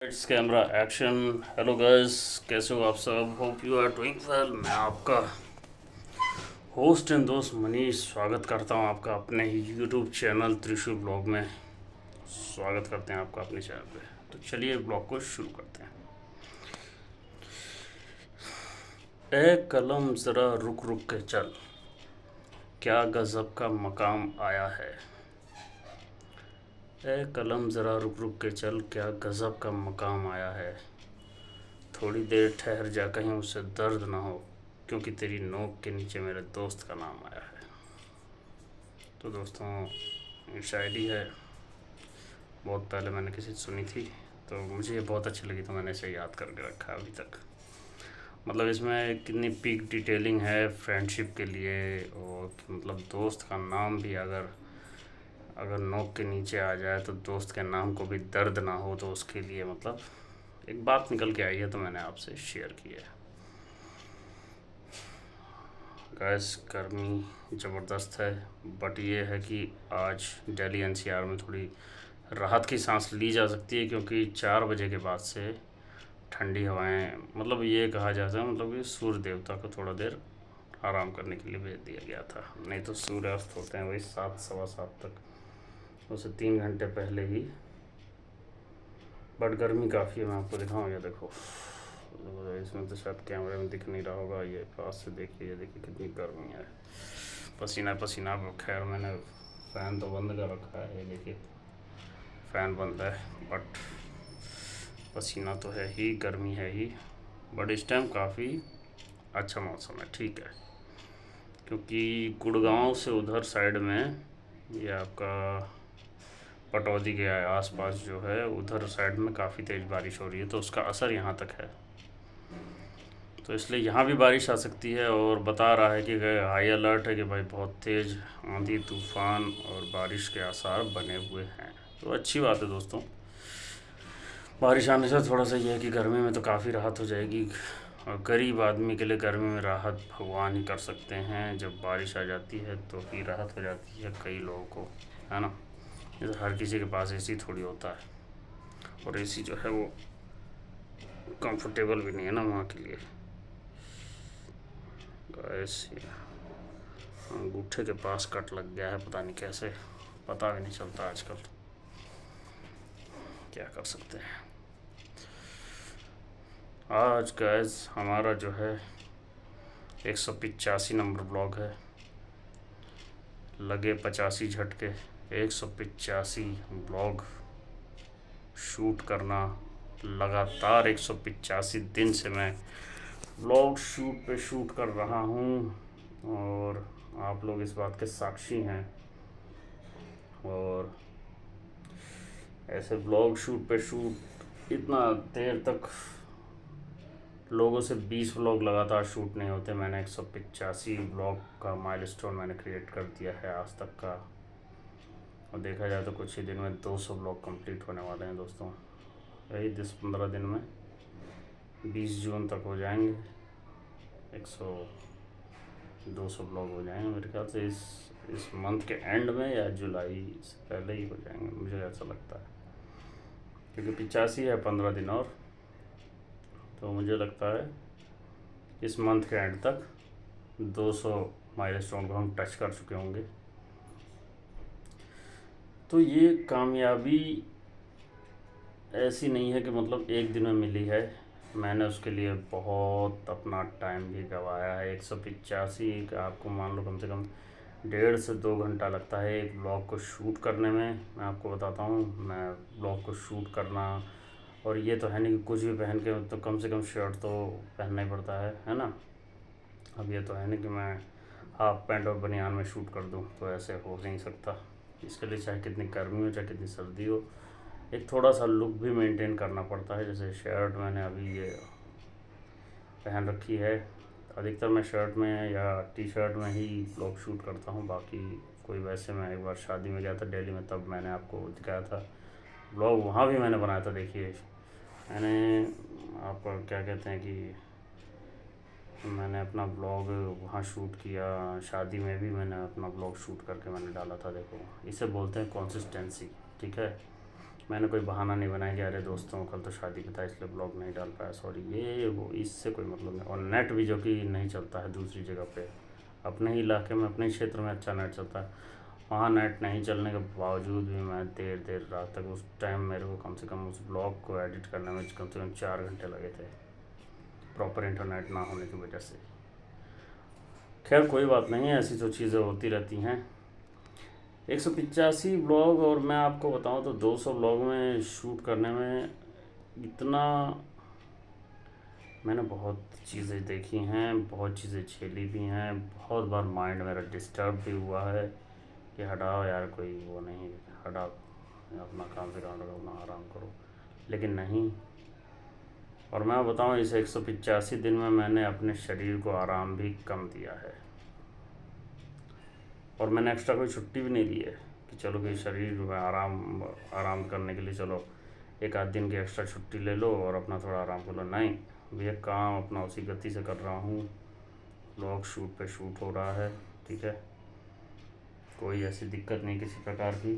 It's camera action. Hello guys, कैसे हो आप सब? Hope you are doing well. मैं आपका होस्ट एंड दोस्त मनीष स्वागत करता हूं आपका अपने ही यूट्यूब चैनल त्रिशूल ब्लॉग में। स्वागत करते हैं आपका अपने चैनल पे। तो चलिए ब्लॉग को शुरू करते हैं। ए कलम ज़रा रुक रुक के चल, क्या गज़ब का मकाम आया है। ए कलम ज़रा रुक रुक के चल, क्या गज़ब का मकाम आया है। थोड़ी देर ठहर जा, कहीं उससे दर्द ना हो, क्योंकि तेरी नोक के नीचे मेरे दोस्त का नाम आया है। तो दोस्तों, ये शायरी है, बहुत पहले मैंने किसी से सुनी थी, तो मुझे ये बहुत अच्छी लगी, तो मैंने इसे याद करके रखा अभी तक। मतलब इसमें कितनी पीक डिटेलिंग है फ्रेंडशिप के लिए, और मतलब दोस्त का नाम भी अगर अगर नोक के नीचे आ जाए तो दोस्त के नाम को भी दर्द ना हो, तो उसके लिए मतलब एक बात निकल के आई है, तो मैंने आपसे शेयर की है। गैस गर्मी ज़बरदस्त है, बट ये है कि आज दिल्ली एनसीआर में थोड़ी राहत की सांस ली जा सकती है, क्योंकि 4 बजे के बाद से ठंडी हवाएं, मतलब ये कहा जाता है मतलब कि सूर्य देवता को थोड़ा देर आराम करने के लिए भेज दिया गया था। नहीं तो सूर्यास्त होते हैं वही 7 सवा 7 तक, उससे 3 घंटे पहले ही। बट गर्मी काफ़ी है, मैं आपको दिखाऊँ, ये देखो। इसमें तो शायद कैमरे में दिख नहीं रहा होगा, ये पास से देखिए, ये देखिए कितनी गर्मी है। पसीना पसीना। खैर मैंने फ़ैन तो बंद कर रखा है, ये देखिए फ़ैन बंद है, बट पसीना तो है ही, गर्मी है ही। बट इस टाइम काफ़ी अच्छा मौसम है, ठीक है, क्योंकि गुड़गांव से उधर साइड में, ये आपका पटौदी के आसपास जो है, उधर साइड में काफ़ी तेज़ बारिश हो रही है, तो उसका असर यहाँ तक है। तो इसलिए यहाँ भी बारिश आ सकती है, और बता रहा है कि हाई अलर्ट है कि भाई बहुत तेज़ आंधी तूफान और बारिश के आसार बने हुए हैं। तो अच्छी बात है दोस्तों, बारिश आने से थोड़ा सा ये है कि गर्मी में तो काफ़ी राहत हो जाएगी, और गरीब आदमी के लिए गर्मी में राहत भगवान ही कर सकते हैं। जब बारिश आ जाती है तो ही राहत हो जाती है कई लोगों को, है ना। जैसे हर किसी के पास एसी थोड़ी होता है, और एसी जो है वो कंफर्टेबल भी नहीं है ना वहाँ के लिए। ऐसे अंगूठे के पास कट लग गया है, पता नहीं कैसे, पता भी नहीं चलता आजकल, क्या कर सकते हैं। आज गैस हमारा जो है 185 नंबर ब्लॉग है, लगे 85 झटके। 185 ब्लॉग शूट करना, लगातार 185 दिन से मैं ब्लॉग शूट पे शूट कर रहा हूँ, और आप लोग इस बात के साक्षी हैं। और ऐसे ब्लॉग शूट पे शूट इतना देर तक लोगों से 20 व्लॉग लगातार शूट नहीं होते। मैंने 185 व्लॉग का माइलस्टोन मैंने क्रिएट कर दिया है आज तक का, और देखा जाए तो कुछ ही दिन में 200 व्लॉग कंप्लीट होने वाले हैं दोस्तों। यही 10-15 दिन में 20 जून तक हो जाएंगे, 100 200 व्लॉग हो जाएंगे मेरे ख्याल से, इस मंथ के एंड में या जुलाई से पहले ही हो जाएंगे, मुझे ऐसा लगता है, क्योंकि 85 है 15 दिन और, तो मुझे लगता है इस मंथ के एंड तक 200 माइलस्टोन को हम टच कर चुके होंगे। तो ये कामयाबी ऐसी नहीं है कि मतलब एक दिन में मिली है, मैंने उसके लिए बहुत अपना टाइम भी गंवाया है। 185 का आपको मान लो कम से कम 1.5 से 2 घंटा लगता है एक ब्लॉग को शूट करने में। मैं आपको बताता हूँ, मैं ब्लॉग को शूट करना, और ये तो है नहीं कि कुछ भी पहन के, तो कम से कम शर्ट तो पहनना ही पड़ता है ना। अब ये तो है नहीं कि मैं हाफ पैंट और बनियान में शूट कर दूँ, तो ऐसे हो नहीं सकता। इसके लिए चाहे कितनी गर्मी हो चाहे कितनी सर्दी हो, एक थोड़ा सा लुक भी मेंटेन करना पड़ता है। जैसे शर्ट मैंने अभी ये पहन रखी है, अधिकतर मैं शर्ट में या टी शर्ट में ही ब्लॉग शूट करता हूँ। बाकी कोई वैसे, मैं एक बार शादी में गया था दिल्ली में, तब मैंने आपको दिखाया था ब्लॉग, वहाँ भी मैंने बनाया था। देखिए मैंने, आपका क्या कहते हैं कि मैंने अपना ब्लॉग वहाँ शूट किया, शादी में भी मैंने अपना ब्लॉग शूट करके मैंने डाला था। देखो, इसे बोलते हैं कंसिस्टेंसी, ठीक है। मैंने कोई बहाना नहीं बनाया कि अरे दोस्तों कल तो शादी पे था इसलिए ब्लॉग नहीं डाल पाया, सॉरी, ये वो इससे कोई मतलब नहीं। और नेट भी जो कि नहीं चलता है दूसरी जगह पे, अपने ही इलाके में अपने ही क्षेत्र में अच्छा नेट चलता है, वहाँ नेट नहीं चलने के बावजूद भी मैं देर देर रात तक, उस टाइम मेरे को कम से कम उस ब्लॉग को एडिट करने में कम से कम 4 घंटे लगे थे, प्रॉपर इंटरनेट ना होने की वजह से। खैर कोई बात नहीं है, ऐसी तो चीज़ें होती रहती हैं। 185 ब्लॉग, और मैं आपको बताऊं तो 200 ब्लॉग में शूट करने में इतना मैंने बहुत चीज़ें देखी हैं, बहुत चीज़ें झेली भी हैं, बहुत बार माइंड मेरा डिस्टर्ब भी हुआ है कि हटाओ यार, कोई वो नहीं, हटाओ, अपना काम से काम रखो, अपना आराम करो, लेकिन नहीं। और मैं बताऊं, इस 185 दिन में मैंने अपने शरीर को आराम भी कम दिया है, और मैंने एक्स्ट्रा कोई छुट्टी भी नहीं ली है कि चलो कि शरीर में आराम आराम करने के लिए चलो एक आध दिन की एक्स्ट्रा छुट्टी ले लो और अपना थोड़ा आराम कर लो, नहीं, भैया काम अपना उसी गति से कर रहा हूँ, ब्लॉग शूट पे शूट हो रहा है, ठीक है, कोई ऐसी दिक्कत नहीं किसी प्रकार की।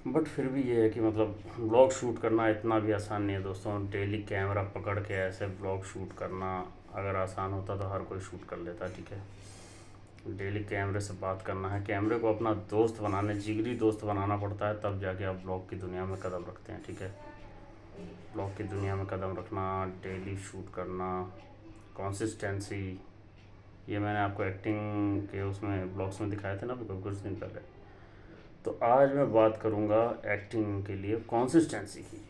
बट फिर भी ये है कि मतलब ब्लॉग शूट करना इतना भी आसान नहीं है दोस्तों, डेली कैमरा पकड़ के ऐसे ब्लॉग शूट करना, अगर आसान होता तो हर कोई शूट कर लेता, ठीक है। डेली कैमरे से बात करना है, कैमरे को अपना दोस्त बनाने, जिगरी दोस्त बनाना पड़ता है, तब जाके आप ब्लॉग की दुनिया में कदम रखते हैं, ठीक है। ब्लॉग की दुनिया में कदम रखना, डेली शूट करना, कंसिस्टेंसी, ये मैंने आपको एक्टिंग के उसमें ब्लॉग्स में दिखाए थे ना अभी कुछ दिन पहले। तो आज मैं बात करूँगा एक्टिंग के लिए कंसिस्टेंसी की।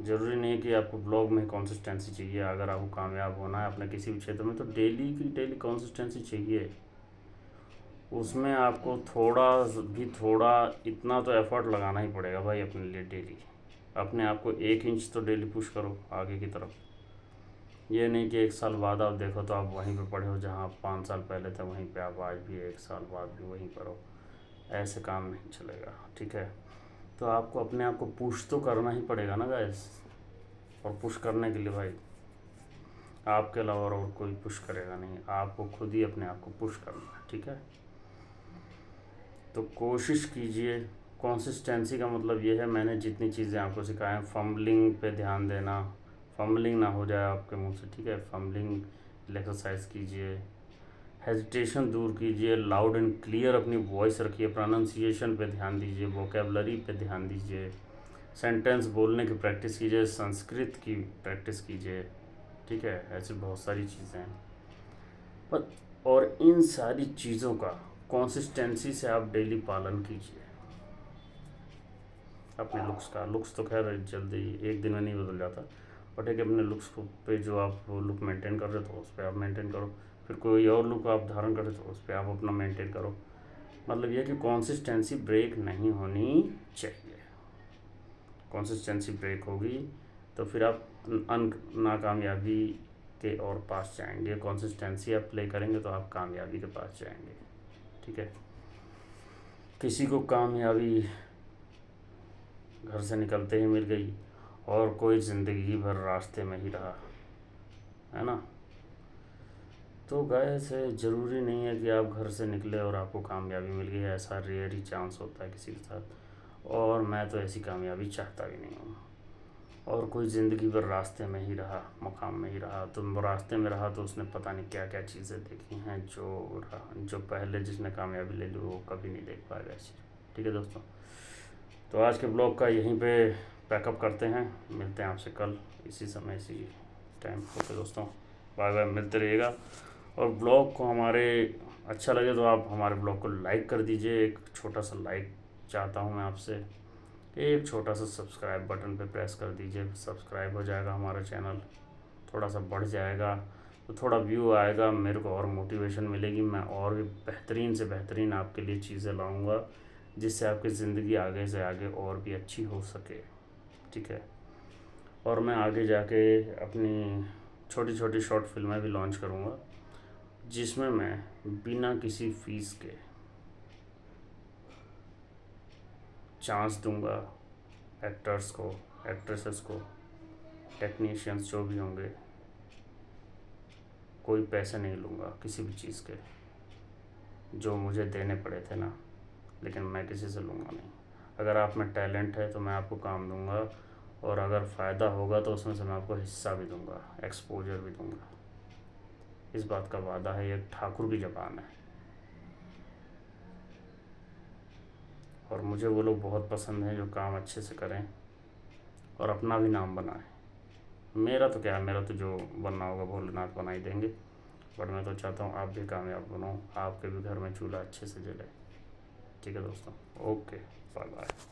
ज़रूरी नहीं है कि आपको ब्लॉग में कंसिस्टेंसी चाहिए, अगर आपको कामयाब होना है अपने किसी भी क्षेत्र में तो डेली की डेली कंसिस्टेंसी चाहिए। उसमें आपको थोड़ा इतना तो एफर्ट लगाना ही पड़ेगा भाई अपने लिए डेली। अपने आप को 1 इंच तो डेली पुश करो आगे की तरफ। ये नहीं कि 1 साल बाद आप देखो तो आप वहीं पे पड़े हो जहाँ आप 5 साल पहले थे, वहीं पे आप आज भी 1 साल बाद भी वहीं पर हो, ऐसे काम नहीं चलेगा, ठीक है। तो आपको अपने आप को पुश तो करना ही पड़ेगा ना गाइस, और पुश करने के लिए भाई आपके अलावा और कोई पुश करेगा नहीं, आपको खुद ही अपने आप को पुश करना है, ठीक है। तो कोशिश कीजिए, कंसिस्टेंसी का मतलब ये है, मैंने जितनी चीज़ें आपको सिखाए हैं, फम्बलिंग पे ध्यान देना, फम्बलिंग ना हो जाए आपके मुंह से, ठीक है, फम्बलिंग एक्सरसाइज कीजिए, हेजिटेशन दूर कीजिए, लाउड एंड क्लियर अपनी वॉइस रखिए, प्रोनाउंसिएशन पे ध्यान दीजिए, वोकेबलरी पे ध्यान दीजिए, सेंटेंस बोलने की प्रैक्टिस कीजिए, संस्कृत की प्रैक्टिस कीजिए, ठीक है। ऐसी बहुत सारी चीज़ें हैं, पर और इन सारी चीज़ों का कंसिस्टेंसी से आप डेली पालन कीजिए। अपने लुक्स का, लुक्स तो खैर जल्दी एक दिन में नहीं बदल जाता, बट एक अपने लुक्स को पे जो आप लुक मेंटेन कर रहे हो तो उस पर आप मेंटेन करो, फिर कोई और लुक आप धारण कर रहे हो तो उस पर आप अपना मेंटेन करो। मतलब ये कि कंसिस्टेंसी ब्रेक नहीं होनी चाहिए। कंसिस्टेंसी ब्रेक होगी तो फिर आप नाकामयाबी के और पास जाएंगे, कंसिस्टेंसी आप प्ले करेंगे तो आप कामयाबी के पास जाएंगे, ठीक है। किसी को कामयाबी घर से निकलते ही मिल गई और कोई ज़िंदगी भर रास्ते में ही रहा, है ना। तो गैस ज़रूरी नहीं है कि आप घर से निकले और आपको कामयाबी मिल गई, ऐसा रेयर ही चांस होता है किसी के साथ, और मैं तो ऐसी कामयाबी चाहता भी नहीं हूँ। और कोई ज़िंदगी भर रास्ते में ही रहा, मकाम में ही रहा, तो रास्ते में रहा तो उसने पता नहीं क्या क्या चीज़ें देखी हैं जो पहले जिसने कामयाबी ले ली वो कभी नहीं देख पाएगा ऐसी, ठीक है दोस्तों। तो आज के ब्लॉग का यहीं पे पैकअप करते हैं, मिलते हैं आपसे कल इसी समय इसी टाइम। ओके दोस्तों, बाय बाय, मिलते रहिएगा। और ब्लॉग को हमारे अच्छा लगे तो आप हमारे ब्लॉग को लाइक कर दीजिए, एक छोटा सा लाइक चाहता हूँ मैं आपसे, एक छोटा सा सब्सक्राइब बटन पे प्रेस कर दीजिए, सब्सक्राइब हो जाएगा हमारा चैनल, थोड़ा सा बढ़ जाएगा तो थोड़ा व्यू आएगा, मेरे को और मोटिवेशन मिलेगी, मैं और भी बेहतरीन से बेहतरीन आपके लिए चीज़ें लाऊंगा जिससे आपकी ज़िंदगी आगे से आगे और भी अच्छी हो सके, ठीक है। और मैं आगे जाके अपनी छोटी छोटी शॉर्ट फिल्में भी लॉन्च करूँगा जिसमें मैं बिना किसी फीस के चांस दूंगा एक्टर्स को, एक्ट्रेसेस को, टेक्नीशियंस जो भी होंगे, कोई पैसे नहीं लूँगा किसी भी चीज़ के, जो मुझे देने पड़े थे ना, लेकिन मैं किसी से लूँगा नहीं। अगर आप में टैलेंट है तो मैं आपको काम दूंगा, और अगर फ़ायदा होगा तो उसमें से मैं आपको हिस्सा भी दूंगा, एक्सपोजर भी दूंगा। इस बात का वादा है, ये ठाकुर की ज़बान है। और मुझे वो लोग बहुत पसंद हैं जो काम अच्छे से करें और अपना भी नाम बनाएं। मेरा तो क्या है, मेरा तो जो बनना होगा भोलेनाथ बना ही देंगे, बट मैं तो चाहता हूँ आप भी कामयाब बनो, आपके भी घर में चूल्हा अच्छे से जले। ठीक है दोस्तों, ओके, बाय बाय।